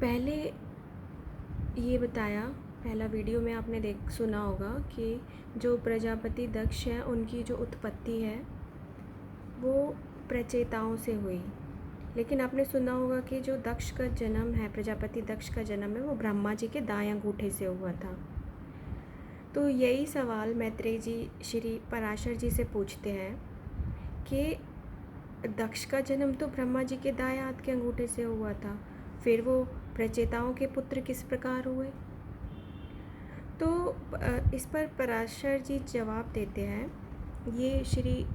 पहले ये बताया, पहला वीडियो में आपने सुना होगा कि जो प्रजापति दक्ष हैं उनकी जो उत्पत्ति है वो प्रचेताओं से हुई। लेकिन आपने सुना होगा कि जो दक्ष का जन्म है, प्रजापति दक्ष का जन्म है, वो ब्रह्मा जी के दाएं अंगूठे से हुआ था। तो यही सवाल मैत्रेय जी श्री पराशर जी से पूछते हैं कि दक्ष का जन्म तो ब्रह्मा जी के दाएं हाथ के अंगूठे से हुआ था, फिर वो प्रचेताओं के पुत्र किस प्रकार हुए। तो इस पर पराशर जी जवाब देते हैं, ये श्री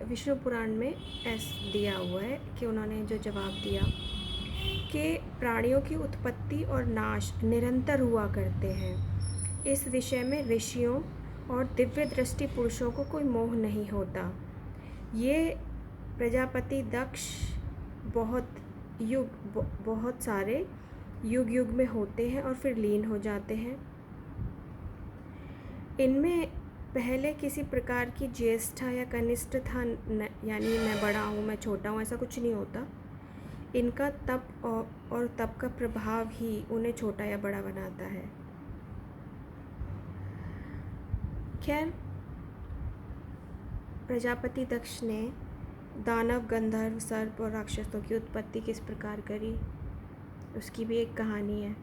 विष्णु पुराण में ऐसा दिया हुआ है कि उन्होंने जो जवाब दिया कि प्राणियों की उत्पत्ति और नाश निरंतर हुआ करते हैं। इस विषय में ऋषियों और दिव्य दृष्टि पुरुषों को कोई मोह नहीं होता। ये प्रजापति दक्ष बहुत सारे युग में होते हैं और फिर लीन हो जाते हैं। इनमें पहले किसी प्रकार की ज्येष्ठा या कनिष्ठता यानी मैं बड़ा हूँ, मैं छोटा हूँ, ऐसा कुछ नहीं होता। इनका तप और तप का प्रभाव ही उन्हें छोटा या बड़ा बनाता है। खैर, प्रजापति दक्ष ने दानव, गंधर्व, सर्प और राक्षसों की उत्पत्ति किस प्रकार करी, उसकी भी एक कहानी है।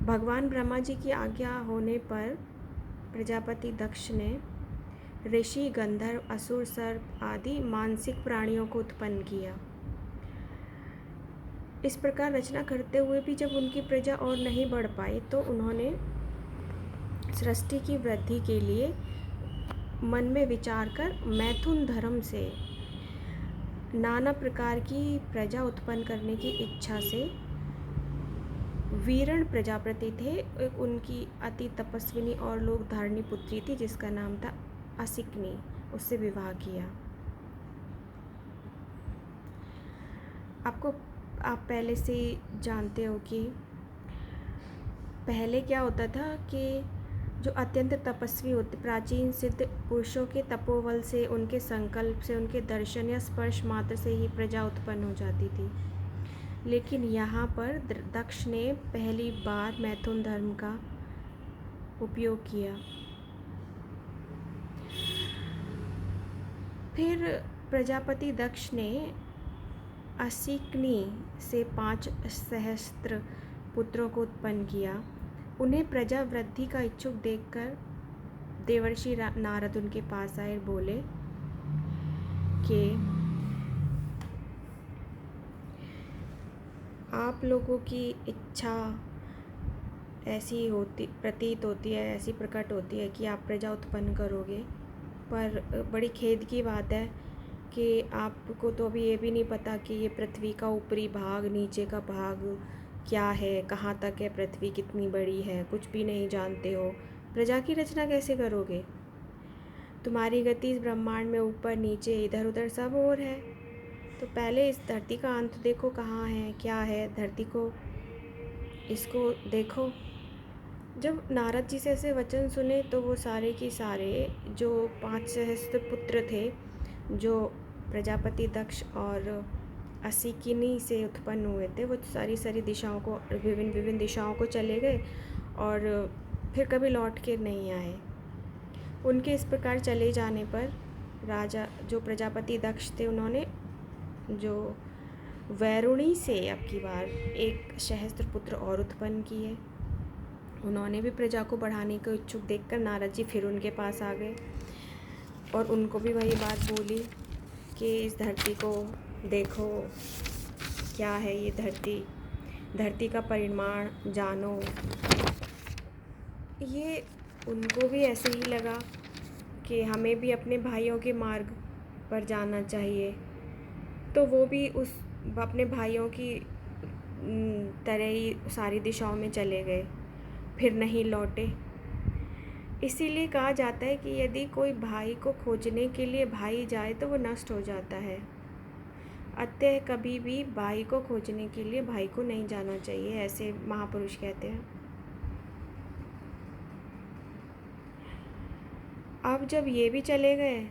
भगवान ब्रह्मा जी की आज्ञा होने पर प्रजापति दक्ष ने ऋषि, गंधर्व, असुर, सर्प आदि मानसिक प्राणियों को उत्पन्न किया। इस प्रकार रचना करते हुए भी जब उनकी प्रजा और नहीं बढ़ पाई तो उन्होंने सृष्टि की वृद्धि के लिए मन में विचार कर मैथुन धर्म से नाना प्रकार की प्रजा उत्पन्न करने की इच्छा से वीरण प्रजापति थे, एक उनकी अति तपस्विनी और लोक धारणी पुत्री थी जिसका नाम था असिकनी, उससे विवाह किया। आप पहले से जानते हो कि पहले क्या होता था कि जो अत्यंत तपस्वी होते, प्राचीन सिद्ध पुरुषों के तपोबल से, उनके संकल्प से, उनके दर्शन या स्पर्श मात्र से ही प्रजा उत्पन्न हो जाती थी। लेकिन यहाँ पर दक्ष ने पहली बार मैथुन धर्म का उपयोग किया। फिर प्रजापति दक्ष ने असिकनी से 5 सहस्त्र पुत्रों को उत्पन्न किया। उन्हें प्रजा वृद्धि का इच्छुक देखकर देवर्षि नारद उनके पास आए और बोले कि आप लोगों की इच्छा ऐसी प्रतीत होती है, ऐसी प्रकट होती है कि आप प्रजा उत्पन्न करोगे, पर बड़ी खेद की बात है कि आपको तो अभी ये भी नहीं पता कि ये पृथ्वी का ऊपरी भाग, नीचे का भाग क्या है, कहाँ तक है पृथ्वी, कितनी बड़ी है, कुछ भी नहीं जानते हो। प्रजा की रचना कैसे करोगे? तुम्हारी गति इस ब्रह्मांड में ऊपर नीचे इधर उधर सब और है। तो पहले इस धरती का अंत देखो, कहाँ है, क्या है धरती को, इसको देखो। जब नारद जी से ऐसे वचन सुने तो वो सारे के सारे जो 5 सहस्त्र पुत्र थे, जो प्रजापति दक्ष और असिकिनी से उत्पन्न हुए थे, वो सारी दिशाओं को, विभिन्न दिशाओं को चले गए और फिर कभी लौट के नहीं आए। उनके इस प्रकार चले जाने पर राजा जो प्रजापति दक्ष थे, उन्होंने जो वैरुणी से अब की बार 1 सहस्त्र पुत्र और उत्पन्न किए। उन्होंने भी प्रजा को बढ़ाने को इच्छुक देखकर नारद जी फिर उनके पास आ गए और उनको भी वही बात बोली कि इस धरती को देखो, क्या है ये धरती का परिमाण जानो। ये उनको भी ऐसे ही लगा कि हमें भी अपने भाइयों के मार्ग पर जाना चाहिए, तो वो भी अपने भाइयों की तरह ही सारी दिशाओं में चले गए, फिर नहीं लौटे। इसीलिए कहा जाता है कि यदि कोई भाई को खोजने के लिए भाई जाए तो वो नष्ट हो जाता है। अतः कभी भी भाई को खोजने के लिए भाई को नहीं जाना चाहिए, ऐसे महापुरुष कहते हैं। अब जब ये भी चले गए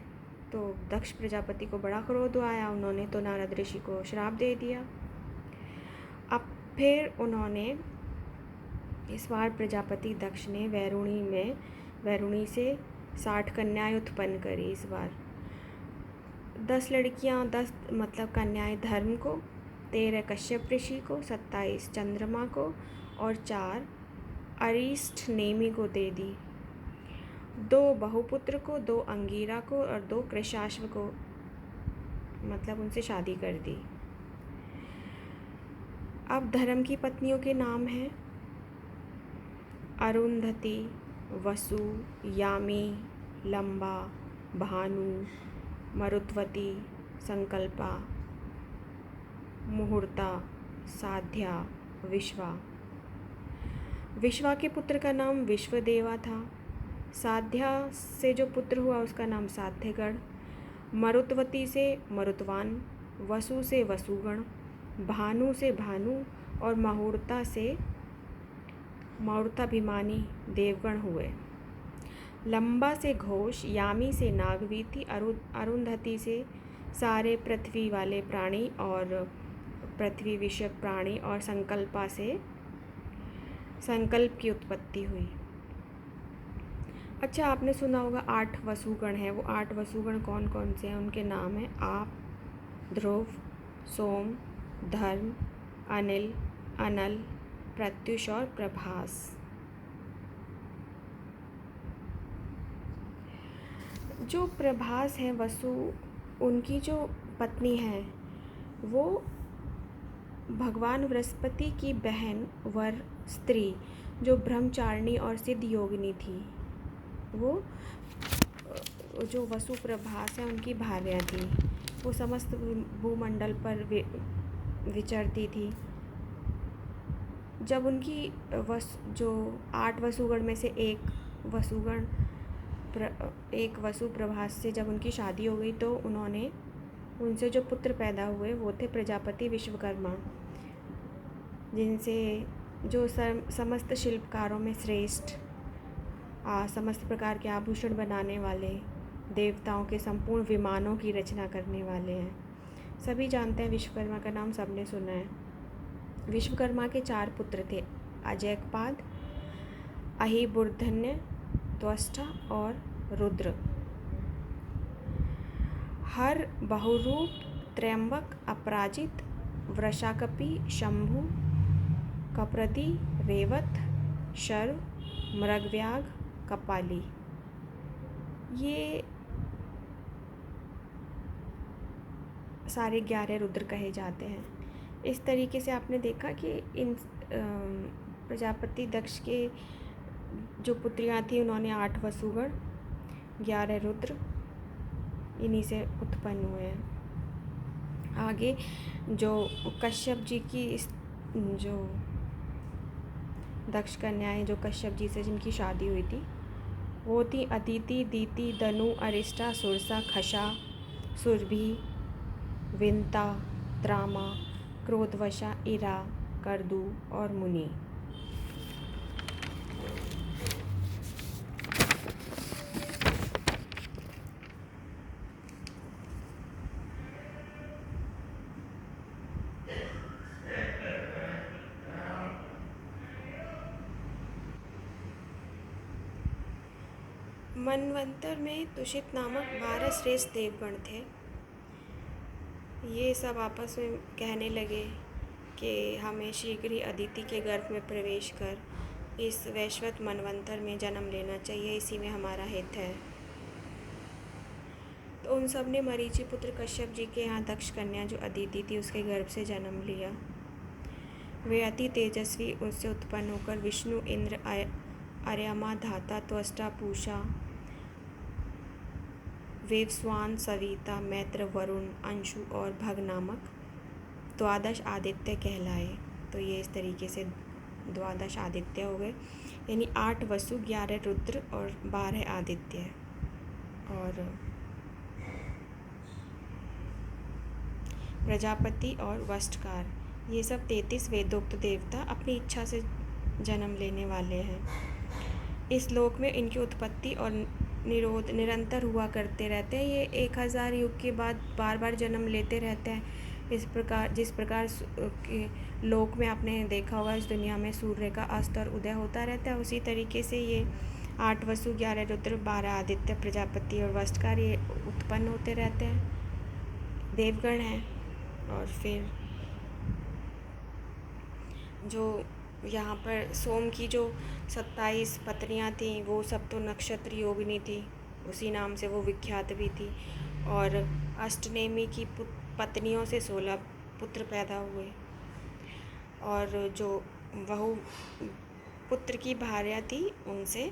तो दक्ष प्रजापति को बड़ा क्रोध आया। उन्होंने तो नारद ऋषि को श्राप दे दिया। अब फिर उन्होंने इस बार प्रजापति दक्ष ने वैरुणी से 60 कन्याएं उत्पन्न करी। इस बार 10 लड़कियां, 10 मतलब कन्याएं धर्म को, 13 कश्यप ऋषि को, 27 चंद्रमा को और 4 अरिष्ट नेमि को दे दी। 2 बहुपुत्र को, 2 अंगीरा को और 2 कृशाश्व को, मतलब उनसे शादी कर दी। अब धर्म की पत्नियों के नाम हैं अरुंधति, वसु, यामी, लंबा, भानु, मरुत्वती, संकल्पा, मुहूर्ता, साध्या, विश्वा। विश्वा के पुत्र का नाम विश्वदेवा था। साध्या से जो पुत्र हुआ उसका नाम साध्यगण, मरुत्वती से मरुतवान, वसु से वसुगण, भानु से भानु और मुहूर्ता से मुहूर्ताभिमानी देवगण हुए। लंबा से घोष, यामी से नागवीति, अरुंधति से सारे पृथ्वी वाले प्राणी और पृथ्वी विषयक प्राणी और संकल्पा से संकल्प की उत्पत्ति हुई। अच्छा, आपने सुना होगा 8 वसुगण हैं। वो 8 वसुगण कौन कौन से हैं? उनके नाम हैं आप, ध्रुव, सोम, धर्म, अनिल, अनल, प्रत्युष और प्रभास। जो प्रभास हैं वसु, उनकी जो पत्नी है वो भगवान बृहस्पति की बहन वर स्त्री जो ब्रह्मचारिणी और सिद्ध योगिनी थी, वो जो वसु प्रभास है उनकी भार्या थी। वो समस्त भूमंडल पर विचरती थी। जब उनकी जो 8 वसुगण में से एक वसु प्रभास से जब उनकी शादी हो गई तो उन्होंने उनसे जो पुत्र पैदा हुए वो थे प्रजापति विश्वकर्मा, जिनसे जो समस्त शिल्पकारों में श्रेष्ठ, समस्त प्रकार के आभूषण बनाने वाले, देवताओं के संपूर्ण विमानों की रचना करने वाले हैं। सभी जानते हैं विश्वकर्मा का नाम, सबने सुना है। विश्वकर्मा के 4 पुत्र थे, अजयकपाद, अहिबुर्धन्य, त्वष्टा और रुद्र। हर बहुरूप, त्रयंबक, अपराजित, वृषाकपि, शंभु, कप्रति, रेवत, शर्व, मृगव्याघ्र, कपाली, ये सारे 11 रुद्र कहे जाते हैं। इस तरीके से आपने देखा कि इन प्रजापति दक्ष के जो पुत्रियां थी उन्होंने 8 वसुगण, 11 रुद्र, इन्हीं से उत्पन्न हुए हैं। आगे जो कश्यप जी की जो दक्ष कन्याएं जो कश्यप जी से जिनकी शादी हुई थी वो थी अदिति, दीति, दनु, अरिष्टा, सुरसा, खशा, सुरभि, विंता, त्रामा, क्रोधवशा, इरा, करदू और मुनि। मनवंतर में तुषित नामक 12 श्रेष्ठ देवगण थे। ये सब आपस में कहने लगे कि हमें शीघ्र ही अदिति के गर्भ में प्रवेश कर इस वैश्वत मनवंतर में जन्म लेना चाहिए, इसी में हमारा हित है। तो उन सब ने मरीचि पुत्र कश्यप जी के यहाँ दक्ष कन्या जो अदिति थी उसके गर्भ से जन्म लिया। वे अति तेजस्वी, उनसे उत्पन्न होकर विष्णु, इंद्र, अर्यमा, धाता, त्वष्टा, पूषा, वेवस्वान, सविता, मैत्र, वरुण, अंशु और भग नामक 12 आदित्य कहलाए। तो ये इस तरीके से 12 आदित्य हो गए, यानी 8 वसु, 11 रुद्र और 12 आदित्य। और प्रजापति और वष्टकार, ये सब 33 वेदोक्त देवता अपनी इच्छा से जन्म लेने वाले हैं। इस लोक में इनकी उत्पत्ति और निरंतर हुआ करते रहते हैं। ये 1000 युग के बाद बार बार जन्म लेते रहते हैं। जिस प्रकार के लोक में आपने देखा होगा, इस दुनिया में सूर्य का अस्त और उदय होता रहता है, उसी तरीके से ये 8 वसु 11 रुद्र 12 आदित्य प्रजापति और वस्टकार ये उत्पन्न होते रहते हैं, देवगण हैं। और फिर जो यहाँ पर सोम की जो 27 पत्नियाँ थीं, वो सब तो नक्षत्र योगिनी थी, उसी नाम से वो विख्यात भी थी। और अष्टनेमी की पत्नियों से 16 पुत्र पैदा हुए। और जो बहु पुत्र की भार्या थी, उनसे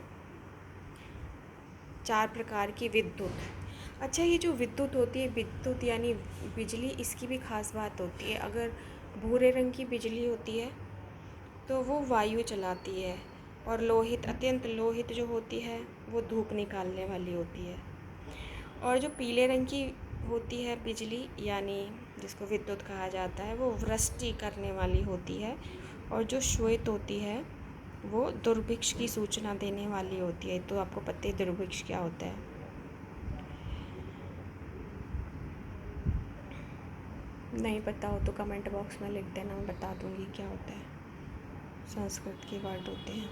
4 प्रकार की विद्युत। अच्छा, ये जो विद्युत होती है, विद्युत यानी बिजली, इसकी भी खास बात होती है। अगर भूरे रंग की बिजली होती है तो वो वायु चलाती है, और लोहित, अत्यंत लोहित जो होती है, वो धूप निकालने वाली होती है। और जो पीले रंग की होती है बिजली, यानी जिसको विद्युत कहा जाता है, वो वृष्टि करने वाली होती है। और जो श्वेत होती है, वो दुर्भिक्ष की सूचना देने वाली होती है। तो आपको पता है दुर्भिक्ष क्या होता है। नहीं पता हो तो कमेंट बॉक्स में लिख देना, मैं बता दूंगी क्या होता है। संस्कृत के वर्ड होते हैं।